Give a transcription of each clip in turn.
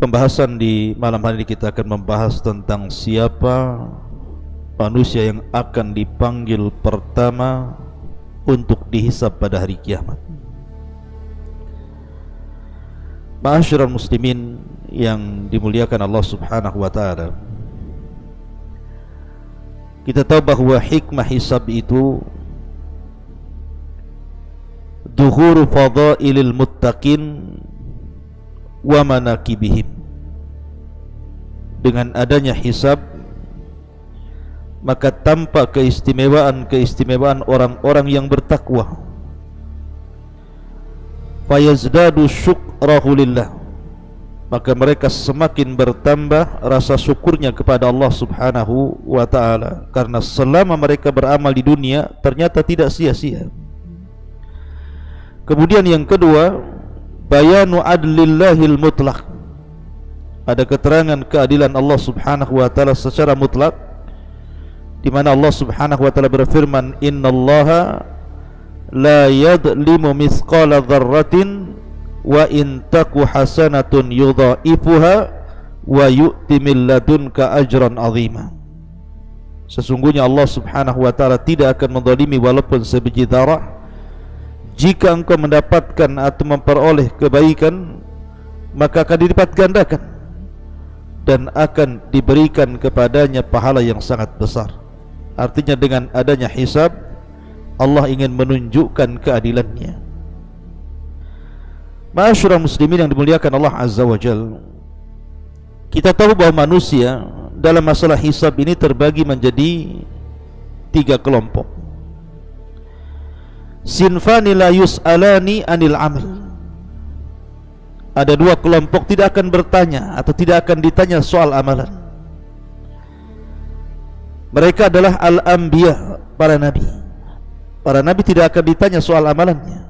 Pembahasan di malam hari ini kita akan membahas tentang siapa manusia yang akan dipanggil pertama untuk dihisab pada hari kiamat. Ma'asyiral muslimin yang dimuliakan Allah Subhanahu wa taala. Kita tahu bahwa hikmah hisab itu dhuhuru fadailil muttaqin wa manakibihim. Dengan adanya hisab maka tampak keistimewaan orang-orang yang bertakwa. Fayazdadu syukrahu lillah, maka mereka semakin bertambah rasa syukurnya kepada Allah Subhanahu wa ta'ala, karena selama mereka beramal di dunia ternyata tidak sia-sia. Kemudian yang kedua, bayanu adlillahil mutlaq, ada keterangan keadilan Allah Subhanahu wa ta'ala secara mutlak, di mana Allah Subhanahu wa ta'ala berfirman, innallaha la yadlimu mithqala dzarratin wa in taku hasanatun yudha'ifuha wa yu'ti min ladunka ajran 'azima. Sesungguhnya Allah Subhanahu wa ta'ala tidak akan menzalimi walaupun sebiji darah. Jika engkau mendapatkan atau memperoleh kebaikan, maka akan dilipat gandakan dan akan diberikan kepadanya pahala yang sangat besar. Artinya dengan adanya hisab, Allah ingin menunjukkan keadilannya. Ma'asyiral muslimin yang dimuliakan Allah Azza wa Jalla, kita tahu bahwa manusia dalam masalah hisab ini terbagi menjadi 3 kelompok. Sinfani la yus'alani anil amal, ada 2 kelompok tidak akan bertanya atau tidak akan ditanya soal amalan. Mereka adalah al-anbiya, para nabi. Para nabi tidak akan ditanya soal amalannya.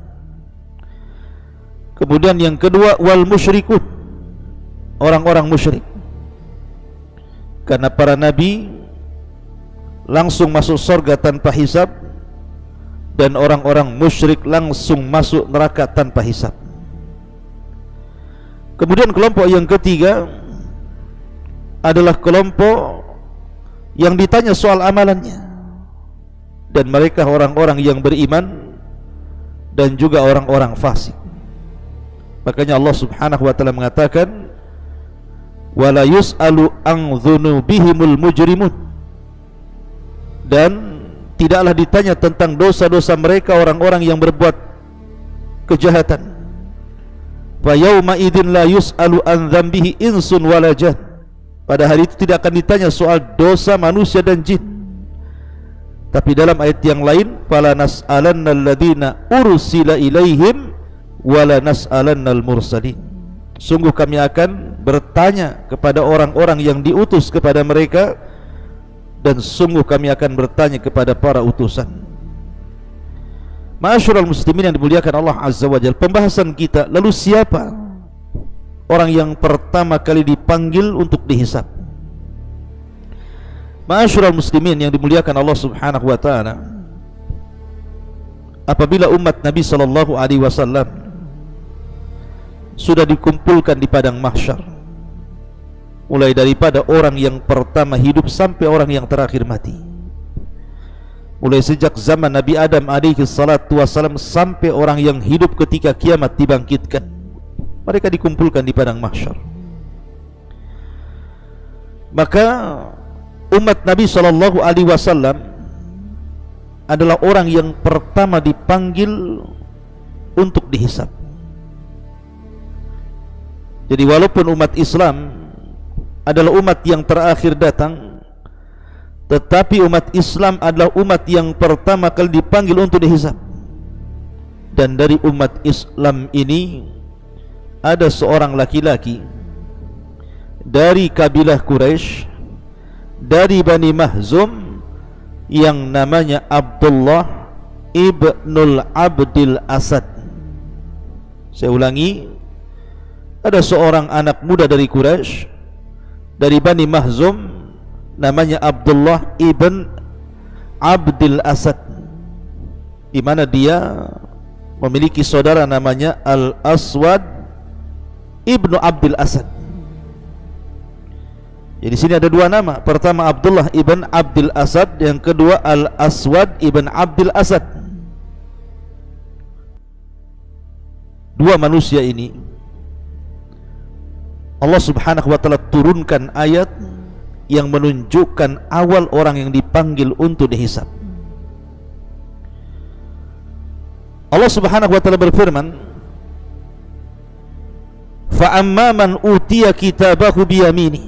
Kemudian yang kedua, wal musyrikun, orang-orang musyrik. Karena para nabi langsung masuk surga tanpa hisab, dan orang-orang musyrik langsung masuk neraka tanpa hisab. Kemudian kelompok yang ketiga adalah kelompok yang ditanya soal amalannya, dan mereka orang-orang yang beriman dan juga orang-orang fasik. Makanya Allah Subhanahu wa ta'ala mengatakan, wala yus'alu an dzunubihimul mujrimun, dan tidaklah ditanya tentang dosa-dosa mereka orang-orang yang berbuat kejahatan. Fa yauma idzin la yus'alu an dzambihi insun wala jan, pada hari itu tidak akan ditanya soal dosa manusia dan jin. Tapi dalam ayat yang lain, fala nas'alannal ladzina ursila ilaihim wala nas'alannal mursalin, sungguh kami akan bertanya kepada orang-orang yang diutus kepada mereka, dan sungguh kami akan bertanya kepada para utusan. Ma'asyiral muslimin yang dimuliakan Allah Azza wa Jalla, pembahasan kita, lalu siapa orang yang pertama kali dipanggil untuk dihisab? Ma'asyiral muslimin yang dimuliakan Allah Subhanahu wa ta'ala, apabila umat Nabi sallallahu alaihi wasallam sudah dikumpulkan di padang mahsyar, mulai daripada orang yang pertama hidup sampai orang yang terakhir mati, mulai sejak zaman Nabi Adam alaihi salatu wassalam sampai orang yang hidup ketika kiamat dibangkitkan, mereka dikumpulkan di padang mahsyar. Maka umat Nabi sallallahu alaihi wasallam adalah orang yang pertama dipanggil untuk dihisab. Jadi walaupun umat Islam adalah umat yang terakhir datang, tetapi umat Islam adalah umat yang pertama kali dipanggil untuk dihisab. Dan dari umat Islam ini ada seorang laki-laki dari kabilah Quraisy, dari Bani Mahzum, yang namanya Abdullah ibnul Abdil Asad. Saya ulangi, ada seorang anak muda dari Quraisy, dari Bani Mahzum, namanya Abdullah ibn Abdil Asad, di mana dia memiliki saudara namanya Al-Aswad ibnu Abdil Asad. Jadi sini ada dua nama. Pertama Abdullah ibn Abdul Asad, yang kedua Al-Aswad ibn Abdul Asad. Dua manusia ini Allah subhanahu wa ta'ala turunkan ayat yang menunjukkan awal orang yang dipanggil untuk dihisab. Allah subhanahu wa ta'ala berfirman, فَأَمَّا مَنْ أُوتِيَ كِتَابَهُ بِيَمِينِهِ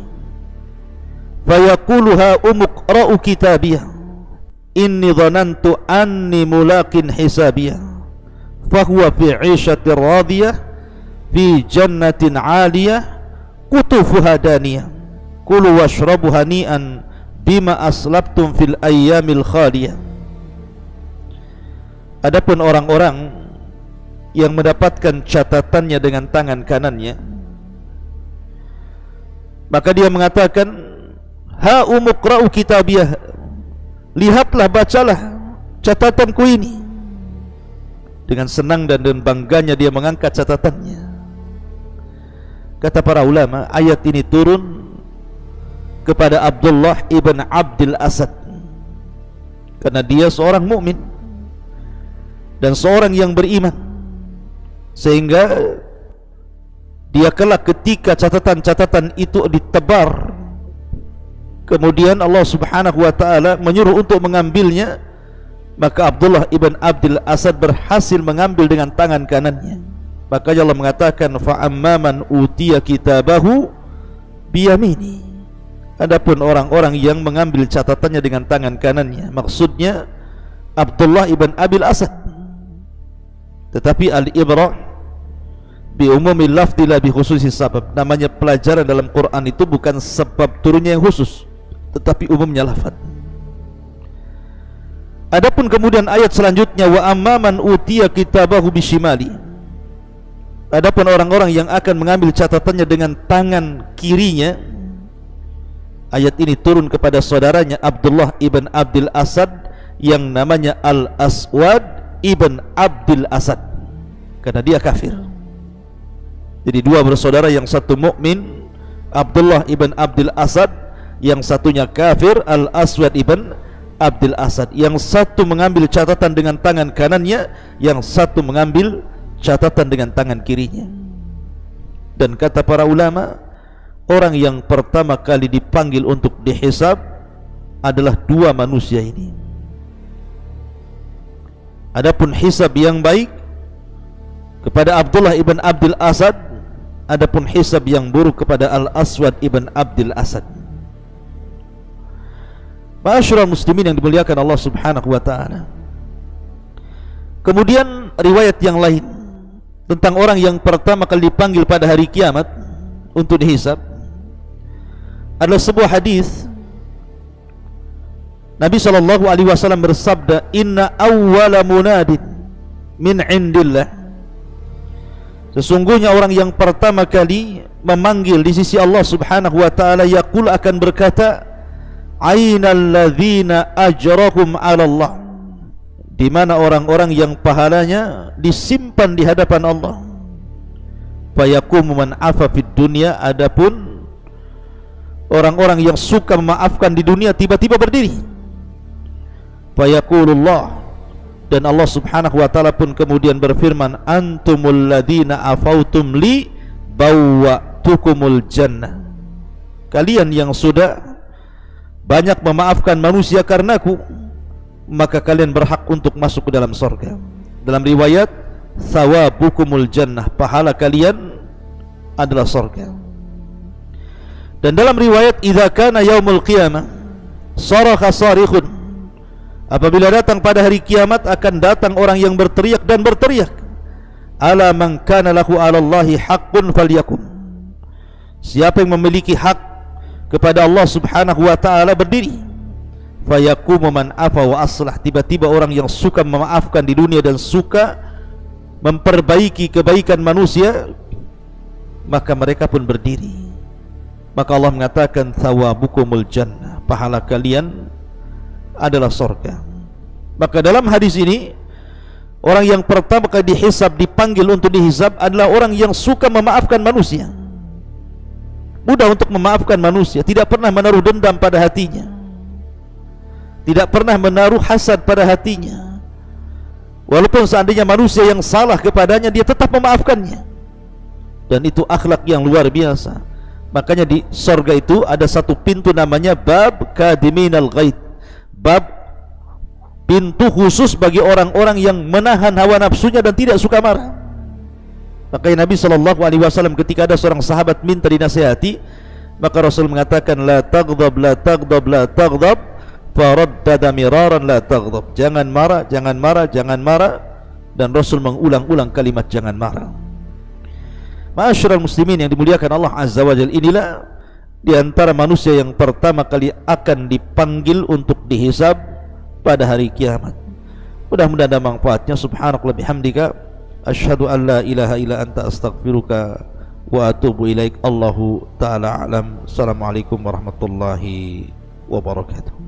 فَيَقُولُ هَاؤُمُ اقْرَءُوا كِتَابِيَهْ إِنِّي ظَنَنْتُ أَنِّي مُلَاقٍ حِسَابِيَهْ فَهُوَ فِي عِيشَةٍ رَاضِيَةٍ فِي جَنَّةٍ عَالِيَةٍ قُطُوفُهَا دَانِيَةٌ كُلُوا وَاشْرَبُوا هَنِيئًا بِمَا أَسْلَفْتُمْ فِي الْأَيَّامِ الْخَالِيَةِ. Adapun orang-orang yang mendapatkan catatannya dengan tangan kanannya, maka dia mengatakan, ha umuqra'u kitabiyah, lihatlah, bacalah catatanku ini. Dengan senang dan bangganya dia mengangkat catatannya. Kata para ulama, ayat ini turun kepada Abdullah ibn Abdul Asad karena dia seorang mukmin dan seorang yang beriman, sehingga dia kelak ketika catatan-catatan itu ditebar, kemudian Allah subhanahu wa ta'ala menyuruh untuk mengambilnya, maka Abdullah ibn Abdul Asad berhasil mengambil dengan tangan kanannya. Maka Allah mengatakan, fa'amma man utiya kitabahu biyamini. Adapun orang-orang yang mengambil catatannya dengan tangan kanannya, maksudnya Abdullah ibn Abdul Asad. Tetapi al-ibrah bi umumil lafzi la bi khususi sabab. Namanya pelajaran dalam Quran itu bukan sebab turunnya yang khusus, tetapi umumnya lafaz. Adapun kemudian ayat selanjutnya, wa amman utiya kitabahu bishimali. Adapun orang-orang yang akan mengambil catatannya dengan tangan kirinya, ayat ini turun kepada saudaranya Abdullah ibn Abdul Asad yang namanya Al-Aswad ibn Abdul Asad, karena dia kafir. Jadi dua bersaudara, yang satu mukmin Abdullah ibn Abdul Asad, yang satunya kafir Al-Aswad ibn Abdul Asad. Yang satu mengambil catatan dengan tangan kanannya, yang satu mengambil catatan dengan tangan kirinya. Dan kata para ulama, orang yang pertama kali dipanggil untuk dihisab adalah dua manusia ini. Adapun hisab yang baik kepada Abdullah ibn Abdul Asad, adapun hisab yang buruk kepada Al-Aswad ibn Abdul Asad. Ma'asyiral muslimin yang dimuliakan Allah subhanahu wa ta'ala. Kemudian riwayat yang lain tentang orang yang pertama kali dipanggil pada hari kiamat untuk dihisab adalah sebuah hadis. Nabi SAW bersabda, inna awwala munadin min indillah. Sesungguhnya orang yang pertama kali memanggil di sisi Allah subhanahu wa ta'ala, yaqul, akan berkata, ainal ladzina ajrahum ala Allah. Di mana orang-orang yang pahalanya disimpan di hadapan Allah. Fayaqumu man afa fid dunya. Adapun orang-orang yang suka memaafkan di dunia tiba-tiba berdiri. Fayaqulullah, dan Allah subhanahu wa ta'ala pun kemudian berfirman, antumul ladina afautum li bawwa'tukumul jannah. Kalian yang sudah banyak memaafkan manusia karenaku, maka kalian berhak untuk masuk ke dalam surga. Dalam riwayat, thawabukumul jannah, pahala kalian adalah surga. Dan dalam riwayat, idza kana yaumul qiyamah sarakha sarikhun, apabila datang pada hari kiamat akan datang orang yang berteriak dan berteriak, ala man kana lahu 'ala Allahi haqqun falyakum. Siapa yang memiliki hak kepada Allah subhanahu wa ta'ala berdiri. Fayaqumu man afa wa aslah. Tiba-tiba orang yang suka memaafkan di dunia dan suka memperbaiki kebaikan manusia, maka mereka pun berdiri. Maka Allah mengatakan, thawabukumul jannah, pahala kalian adalah surga. Maka dalam hadis ini, orang yang pertama kali dihisab, dipanggil untuk dihisab adalah orang yang suka memaafkan manusia. mudah untuk memaafkan manusia, tidak pernah menaruh dendam pada hatinya, tidak pernah menaruh hasad pada hatinya. Walaupun seandainya manusia yang salah kepadanya, dia tetap memaafkannya. Dan itu akhlak yang luar biasa. Makanya di surga itu ada satu pintu namanya bab kadiminal ghaid, bab pintu khusus bagi orang-orang yang menahan hawa nafsunya dan tidak suka marah. Makanya Nabi SAW ketika ada seorang sahabat minta dinasihati, maka Rasul mengatakan la taghdab, la taghdab, la taghdab, faraddada miraran la taghdab. Jangan marah, jangan marah, jangan marah. Dan Rasul mengulang-ulang kalimat jangan marah. Ma'asyiral muslimin yang dimuliakan Allah Azza wa Jalla, inilah di antara manusia yang pertama kali akan dipanggil untuk dihisab pada hari kiamat. Mudah-mudahan ada manfaatnya. Subhanakallah bihamdika, asyhadu an la ilaha illa anta, astaghfiruka wa atubu ilaik. Allahu ta'ala a'lam. Assalamualaikum warahmatullahi wabarakatuh.